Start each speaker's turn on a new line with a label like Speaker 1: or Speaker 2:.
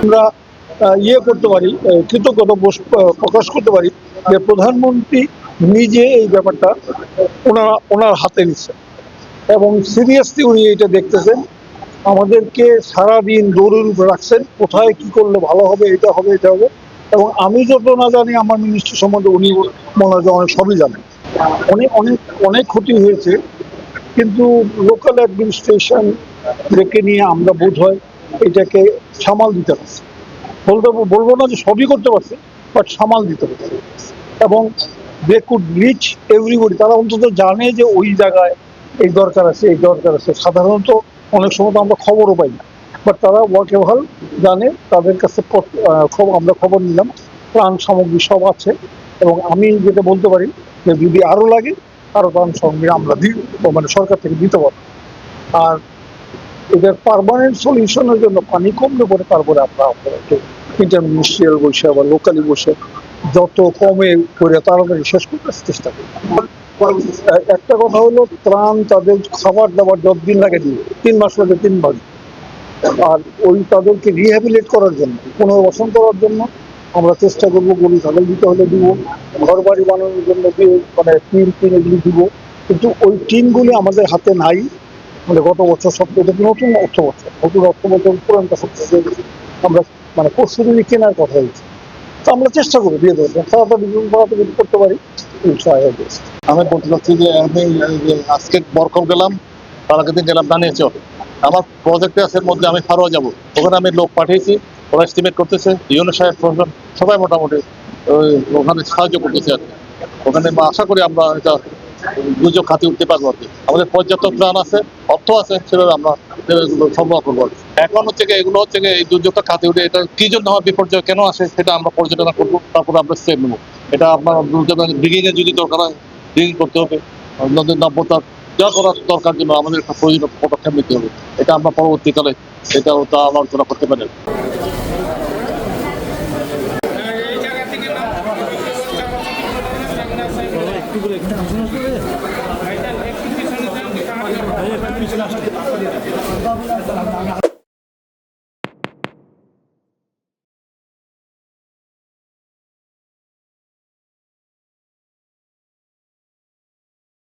Speaker 1: আমরা করতে পারি, কৃতজ্ঞতা প্রকাশ করতে পারি যে প্রধানমন্ত্রী নিজে এই ব্যাপারটা ওনার হাতে নিচ্ছেন এবং সিরিয়াসলি উনি এটা দেখতেছেন। আমাদেরকে সারাদিন দৌড়ের উপরে রাখছেন, কোথায় কি করলে ভালো হবে, এটা হবে এটা হবে। এবং আমি যত না জানি আমার মিনিস্ট্রি সম্বন্ধে উনি মনে হয় অনেক সবই জানেন। অনেক অনেক অনেক ক্ষতি হয়েছে, কিন্তু লোকাল অ্যাডমিনিস্ট্রেশন রেখে নিয়ে আমরা বোধ হয় এটাকে সামাল দিতে পারছি। বলবো না যে সবই করতে পারছি, বাট সামাল দিতে পারছি। এবং দে কুড রিচ এভরিবডি, তারা অন্তত জানে যে ওই জায়গায় এই দরকার আছে, এই দরকার আছে। সাধারণত অনেক সময় তো আমরা খবরও পাই না, বাট তারা ওয়াকেবল জানে। তাদের কাছে আমরা খবর নিলাম, ত্রাণ সামগ্রী সব আছে। এবং আমি যেটা বলতে পারি যে যদি আরও লাগে, আরও ত্রাণ সামগ্রী আমরা মানে সরকার থেকে দিতে পারবো। আর এদের পার্মানেন্ট সলিউশনের জন্য পানি কমলে পরে তারপরে আমরা একটু ইন্টারমিনিস্ট্রিয়াল বসে বা লোকালি বসে যত কমে করে তাড়াতাড়ি শেষ করতে চেষ্টা করি। একটা কথা হলো, ত্রাণ তাদের খাবার দাবার যতদিন লাগে দিবে, 3 মাস লাগে 3 মাস। আর ওই তাদেরকে রিহ্যাবিলিট করার জন্য, পুনর্বাসন করার জন্য আমরা চেষ্টা করবো। গরু ছাগল দিতে হলে দিব, ঘর বাড়ি বানানোর জন্য মানে টিন এগুলি দিব। কিন্তু ওই টিনগুলি আমাদের হাতে নাই। মানে গত বছর এটা নতুন অর্থ বছর, পুরানটা সব আমরা মানে পরশু দিনই কেনার কথা হয়েছে। তো আমরা চেষ্টা করি দিয়ে দেবো, তাড়াতাড়ি করতে পারি।
Speaker 2: আমি বলতে চাচ্ছি যে আমি আজকে বরকম গেলাম, তার আগের দিন গেলাম দানিয়াচর। আমার প্রজেক্টে আছে মধ্যে আমি ফারোয়া যাব, ওখানে আমি লোক পাঠিয়েছি, ওরা এস্টিমেট করতেছে, ইউনো সাহেব প্রশাসন সবাই মোটামুটি ওখানে সাহায্য করতেছে আর কি। ওখানে আশা করি আমরা এটা দুর্যোগ খাতে উঠতে পারবো আর কি। আমাদের পর্যাপ্ত ত্রাণ আছে, অর্থ আছে, সেভাবে আমরা এগুলো সরবরাহ করবো। এখন হচ্ছে এগুলো হচ্ছে এই দুর্যোগটা খাতে উঠে এটা কি জন্য হয়, বিপর্যয় কেন আসে, সেটা আমরা পর্যবেক্ষণ করবো, তারপরে আমরা স্টেপ নেবো। এটা আপনার ডিগিং এ যদি দরকার হয় ডিগিং করতে হবে, নদীর নাব্যতা যা করার দরকার জন্য আমাদের একটা প্রয়োজনীয় পদক্ষেপ নিতে হবে। এটা আমরা পরবর্তীকালে এটা আলোচনা করতে পারি।
Speaker 3: একটু